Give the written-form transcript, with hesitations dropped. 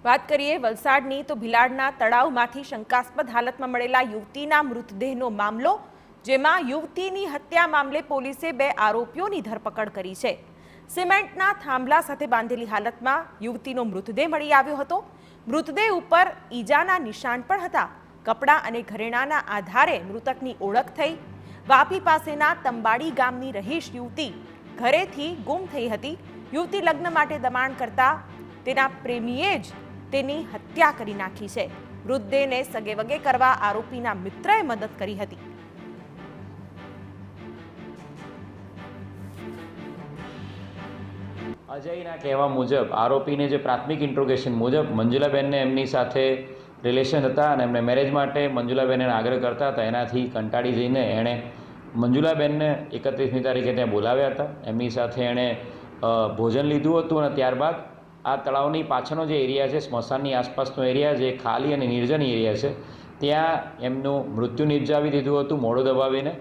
વાત કરીએ વલસાડની તો ભિલાડના તળાવમાંથી શંકાસ્પદ હાલતમાં મળેલા યુવતીના મૃતદેહનો મામલો, જેમાં યુવતીની હત્યા મામલે પોલીસે 2 આરોપીઓની ધરપકડ કરી છે। સિમેન્ટના થાંભલા સાથે બાંધેલી હાલતમાં યુવતીનો મૃતદેહ મળી આવ્યો હતો। મૃતદેહ ઉપર ઈજાના નિશાન પણ હતા। કપડાં અને ઘરેણાના આધારે મૃતકની ઓળખ થઈ। વાપી પાસેના તંબાડી ગામની રહીશ યુવતી ઘરેથી ગુમ થઈ હતી। યુવતી લગ્ન માટે દબાણ કરતા તેના પ્રેમીએ જ તેની હત્યા કરી નાખી છે। મૃતદેહને સગેવગે કરવા આરોપીના મિત્રએ મદદ કરી હતી। અજયના કહેવા મુજબ આરોપીને જે પ્રાથમિક ઇન્ટ્રોગેશન મુજબ મંજુલાબેનને એમની સાથે રિલેશન હતા અને એમને મેરેજ માટે મંજુલાબેનને આગ્રહ કરતા હતા। એનાથી કંટાળી જઈને એણે મંજુલાબેનને 31મી તારીખે ત્યાં બોલાવ્યા હતા। એમની સાથે એણે ભોજન લીધું હતું અને ત્યારબાદ આ તળાવની પાછળનો જે એરિયા છે, સ્મશાનની આસપાસનો એરિયા જે ખાલી અને નિર્જન એરિયા છે, ત્યાં એમનું મૃત્યુ નિપજાવી દીધું હતું મોઢું દબાવીને।